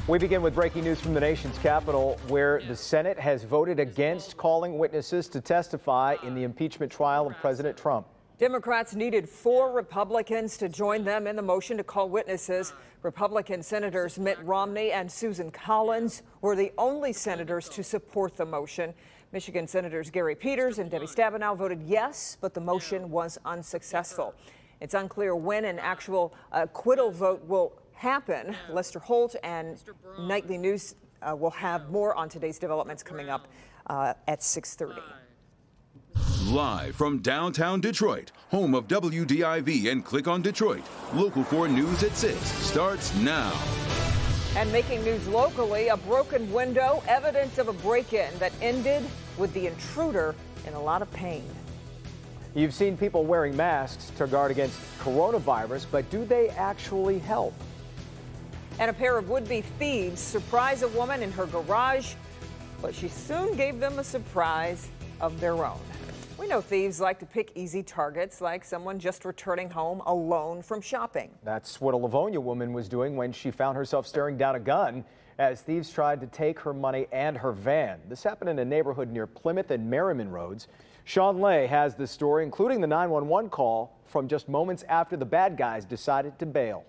We begin with breaking news from the nation's capital, where the Senate has voted against calling witnesses to testify in the impeachment trial of President Trump. Democrats needed 4 Republicans to join them in the motion to call witnesses. Republican Senators Mitt Romney and Susan Collins were the only senators to support the motion. Michigan Senators Gary Peters and Debbie Stabenow voted yes, but the motion was unsuccessful. It's unclear when an actual acquittal vote will happen. Lester Holt and Nightly News will have more on today's developments coming up at 6:30. Live from downtown Detroit, home of WDIV and Click on Detroit, Local 4 News at 6 starts now. And making news locally, a broken window, evidence of a break-in that ended with the intruder in a lot of pain. You've seen people wearing masks to guard against coronavirus, but do they actually help? And a pair of would-be thieves surprise a woman in her garage, but she soon gave them a surprise of their own. We know thieves like to pick easy targets, like someone just returning home alone from shopping. That's what a Livonia woman was doing when she found herself staring down a gun as thieves tried to take her money and her van. This happened in a neighborhood near Plymouth and Merriman Roads. Sean Lay has the story, including the 911 call from just moments after the bad guys decided to bail.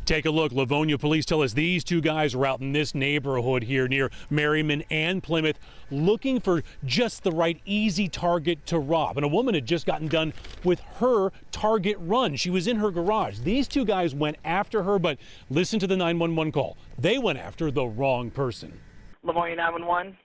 Take a look. Livonia police tell us these 2 guys were out in this neighborhood here near Merriman and Plymouth looking for just the right easy target to rob. And a woman had just gotten done with her target run. She was in her garage. These 2 guys went after her, but listen to the 911 call. They went after the wrong person. Livonia 911.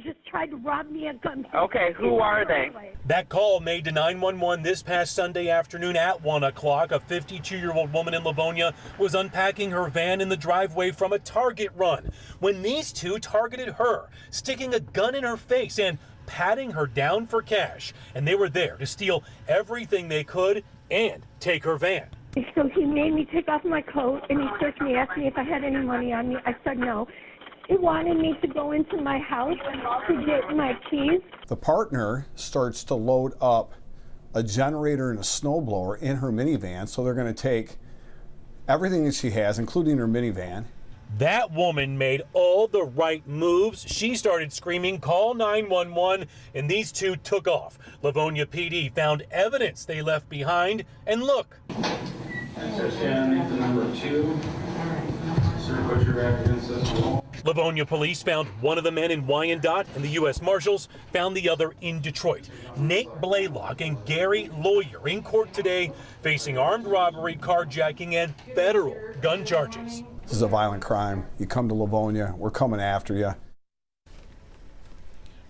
Just tried to rob me at gunpoint. Okay, who are they? That call made to 911 this past Sunday afternoon at 1 o'clock. A 52-year-old woman in Livonia was unpacking her van in the driveway from a Target run when these 2 targeted her, sticking a gun in her face and patting her down for cash. And they were there to steal everything they could and take her van. So he made me take off my coat and he searched me, asked me if I had any money on me. I said no. He wanted me to go into my house to get my keys. The partner starts to load up a generator and a snowblower in her minivan, so they're going to take everything that she has, including her minivan. That woman made all the right moves. She started screaming, "Call 911," and these 2 took off. Livonia PD found evidence they left behind, and look. Access underneath the number 2. Sir, put your back against this wall. Livonia police found one of the men in Wyandotte, and the U.S. Marshals found the other in Detroit. Nate Blaylock and Gary Lawyer in court today facing armed robbery, carjacking, and federal gun charges. This is a violent crime. You come to Livonia, we're coming after you.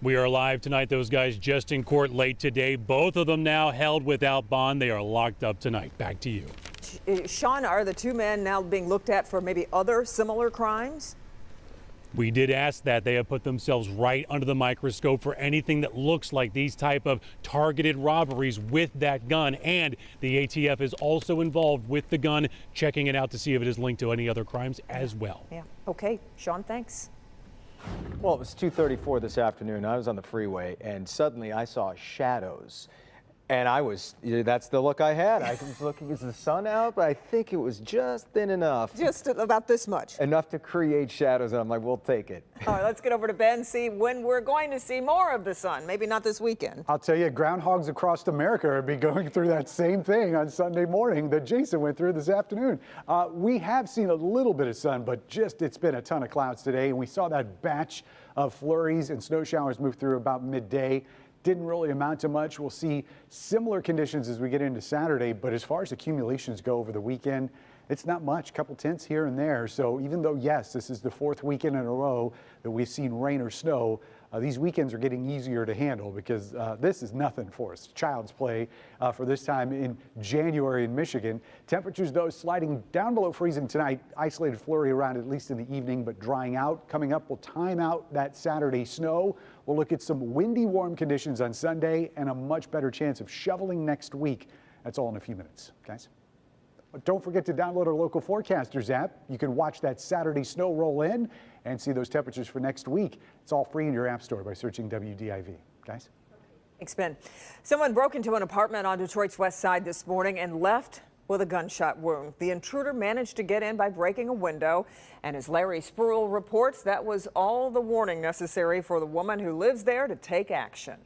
We are live tonight. Those guys just in court late today. Both of them now held without bond. They are locked up tonight. Back to you. Sean, are the 2 men now being looked at for maybe other similar crimes? We did ask that. They have put themselves right under the microscope for anything that looks like these type of targeted robberies with that gun. And the ATF is also involved with the gun, checking it out to see if it is linked to any other crimes as well. Yeah. Okay. Sean, thanks. Well, it was 2:34 this afternoon. I was on the freeway and suddenly I saw shadows. And that's the look I had. I was looking, is the sun out? But I think it was just thin enough. Just about this much. Enough to create shadows, and I'm like, we'll take it. All right, let's get over to Ben, see when we're going to see more of the sun. Maybe not this weekend. I'll tell you, groundhogs across America will be going through that same thing on Sunday morning that Jason went through this afternoon. We have seen a little bit of sun, but it's been a ton of clouds today, and we saw that batch of flurries and snow showers move through about midday. Didn't really amount to much. We'll see similar conditions as we get into Saturday, but as far as accumulations go over the weekend, it's not much, a couple tenths here and there. So even though, yes, this is the 4th weekend in a row that we've seen rain or snow, these weekends are getting easier to handle because this is nothing for us. Child's play for this time in January in Michigan. Temperatures, though, sliding down below freezing tonight. Isolated flurry around at least in the evening, but drying out. Coming up, we'll time out that Saturday snow. We'll look at some windy, warm conditions on Sunday and a much better chance of shoveling next week. That's all in a few minutes, guys. But don't forget to download our local forecasters app. You can watch that Saturday snow roll in and see those temperatures for next week. It's all free in your app store by searching WDIV. Guys? Thanks, Ben. Someone broke into an apartment on Detroit's west side this morning and left with a gunshot wound. The intruder managed to get in by breaking a window, and as Larry Spruill reports, that was all the warning necessary for the woman who lives there to take action.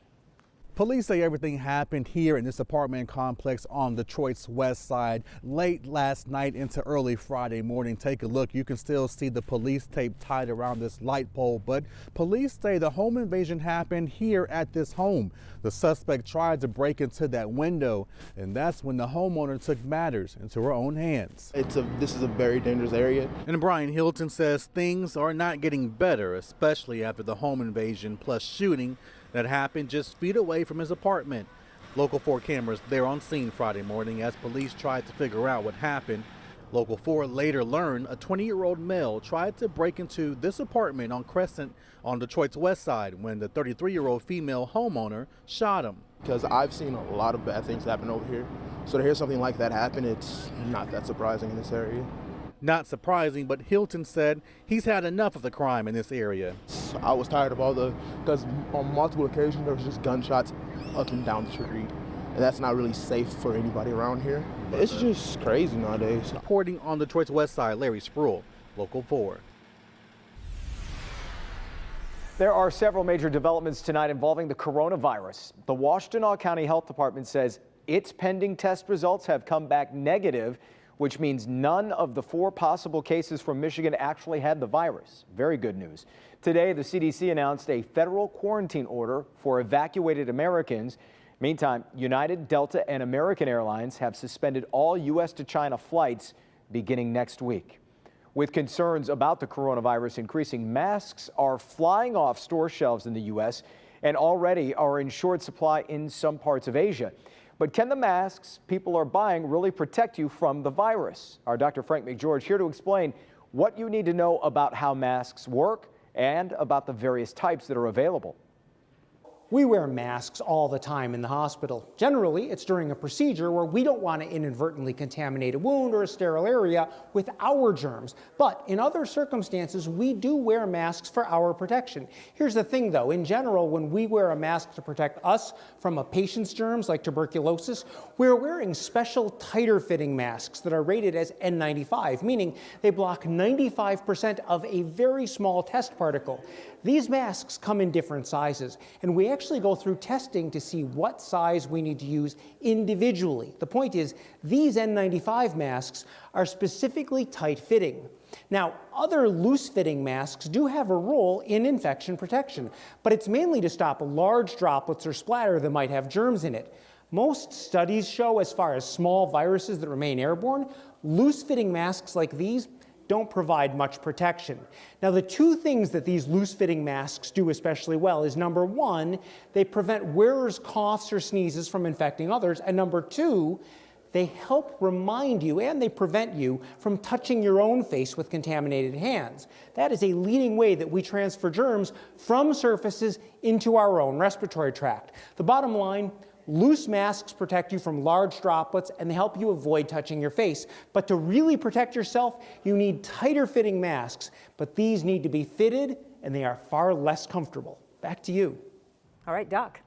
Police say everything happened here in this apartment complex on Detroit's west side late last night into early Friday morning. Take a look. You can still see the police tape tied around this light pole, but police say the home invasion happened here at this home. The suspect tried to break into that window, and that's when the homeowner took matters into her own hands. This is a very dangerous area. And Brian Hilton says things are not getting better, especially after the home invasion plus shooting that happened just feet away from his apartment. Local 4 cameras there on scene Friday morning as police tried to figure out what happened. Local 4 later learned a 20-year-old male tried to break into this apartment on Crescent on Detroit's west side when the 33-year-old female homeowner shot him. Because I've seen a lot of bad things happen over here. So to hear something like that happen, it's not that surprising in this area. Not surprising, but Hilton said he's had enough of the crime in this area. I was tired of because on multiple occasions there was just gunshots up and down the street. And that's not really safe for anybody around here. It's just crazy nowadays. Reporting on Detroit's west side, Larry Spruill, Local 4. There are several major developments tonight involving the coronavirus. The Washtenaw County Health Department says its pending test results have come back negative, which means none of the 4 possible cases from Michigan actually had the virus. Very good news. Today, the CDC announced a federal quarantine order for evacuated Americans. Meantime, United, Delta, and American Airlines have suspended all U.S. to China flights beginning next week. With concerns about the coronavirus increasing, masks are flying off store shelves in the U.S. and already are in short supply in some parts of Asia. But can the masks people are buying really protect you from the virus? Our Dr. Frank McGeorge here to explain what you need to know about how masks work and about the various types that are available. We wear masks all the time in the hospital. Generally, it's during a procedure where we don't want to inadvertently contaminate a wound or a sterile area with our germs. But in other circumstances, we do wear masks for our protection. Here's the thing, though. In general, when we wear a mask to protect us from a patient's germs like tuberculosis, we're wearing special tighter fitting masks that are rated as N95, meaning they block 95% of a very small test particle. These masks come in different sizes, and we actually go through testing to see what size we need to use individually. The point is, these N95 masks are specifically tight-fitting. Now, other loose-fitting masks do have a role in infection protection, but it's mainly to stop large droplets or splatter that might have germs in it. Most studies show, as far as small viruses that remain airborne, loose-fitting masks like these don't provide much protection. Now, the 2 things that these loose-fitting masks do especially well is, number 1, they prevent wearers' coughs or sneezes from infecting others, and number 2, they help remind you and they prevent you from touching your own face with contaminated hands. That is a leading way that we transfer germs from surfaces into our own respiratory tract. The bottom line, loose masks protect you from large droplets and they help you avoid touching your face. But to really protect yourself, you need tighter fitting masks. But these need to be fitted and they are far less comfortable. Back to you. All right, Doc.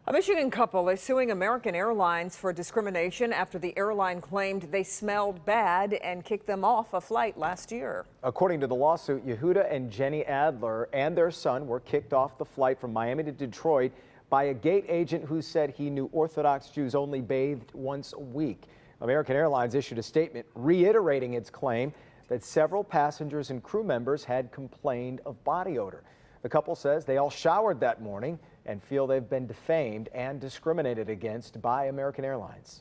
A Michigan couple is suing American Airlines for discrimination after the airline claimed they smelled bad and kicked them off a flight last year. According to the lawsuit, Yehuda and Jenny Adler and their son were kicked off the flight from Miami to Detroit by a gate agent who said he knew Orthodox Jews only bathed once a week. American Airlines issued a statement reiterating its claim that several passengers and crew members had complained of body odor. The couple says they all showered that morning and feel they've been defamed and discriminated against by American Airlines.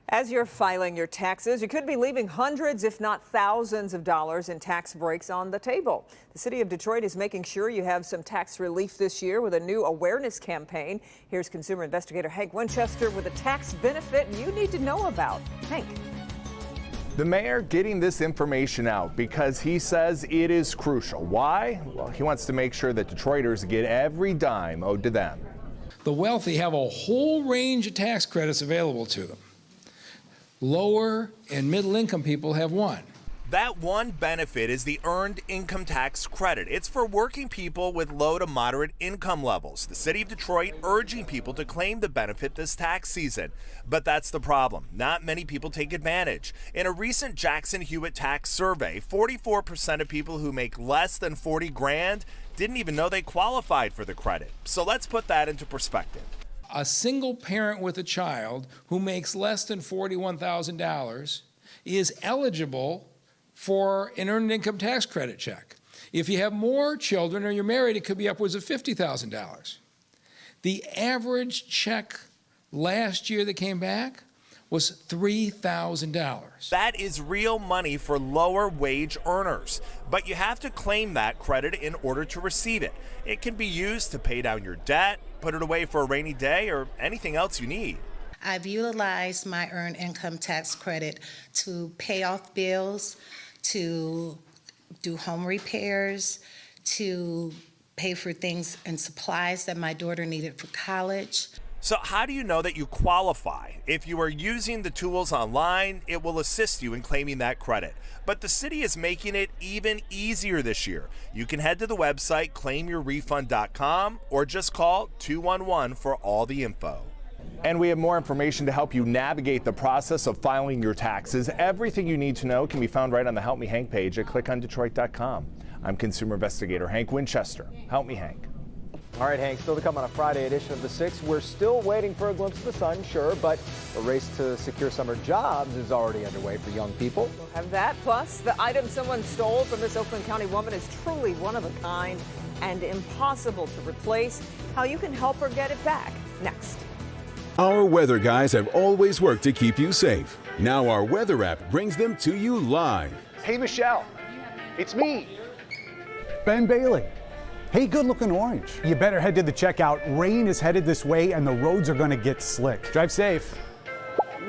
As you're filing your taxes, you could be leaving hundreds, if not thousands of dollars in tax breaks on the table. The city of Detroit is making sure you have some tax relief this year with a new awareness campaign. Here's consumer investigator Hank Winchester with a tax benefit you need to know about. Hank. The mayor getting this information out because he says it is crucial. Why? Well, he wants to make sure that Detroiters get every dime owed to them. The wealthy have a whole range of tax credits available to them. Lower and middle income people have one. That one benefit is the Earned Income Tax Credit. It's for working people with low to moderate income levels. The city of Detroit urging people to claim the benefit this tax season. But that's the problem. Not many people take advantage. In a recent Jackson Hewitt tax survey, 44% of people who make less than 40 grand didn't even know they qualified for the credit. So let's put that into perspective. A single parent with a child who makes less than $41,000 is eligible for an earned income tax credit check. If you have more children or you're married, it could be upwards of $50,000. The average check last year that came back was $3,000. That is real money for lower wage earners, but you have to claim that credit in order to receive it. It can be used to pay down your debt, put it away for a rainy day, or anything else you need. I've utilized my earned income tax credit to pay off bills, to do home repairs, to pay for things and supplies that my daughter needed for college. So how do you know that you qualify? If you are using the tools online, it will assist you in claiming that credit. But the city is making it even easier this year. You can head to the website claimyourrefund.com or just call 211 for all the info. And we have more information to help you navigate the process of filing your taxes. Everything you need to know can be found right on the Help Me Hank page at clickondetroit.com. I'm consumer investigator Hank Winchester. Help me, Hank. All right, Hank, still to come on a Friday edition of The Six. We're still waiting for a glimpse of the sun, sure, but the race to secure summer jobs is already underway for young people. We'll have that. Plus, the item someone stole from this Oakland County woman is truly one of a kind and impossible to replace. How you can help her get it back. Next. Our weather guys have always worked to keep you safe. Now our weather app brings them to you live. Hey, Michelle, it's me, Ben Bailey. Hey, good looking orange. You better head to the checkout. Rain is headed this way and the roads are gonna get slick. Drive safe.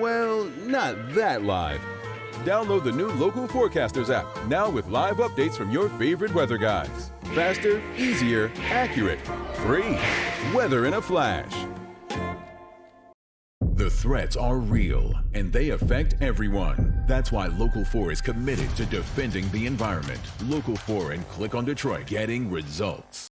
Well, not that live. Download the new Local Forecasters app, now with live updates from your favorite weather guys. Faster, easier, accurate, free. Weather in a flash. The threats are real, and they affect everyone. That's why Local 4 is committed to defending the environment. Local 4 and Click on Detroit, getting results.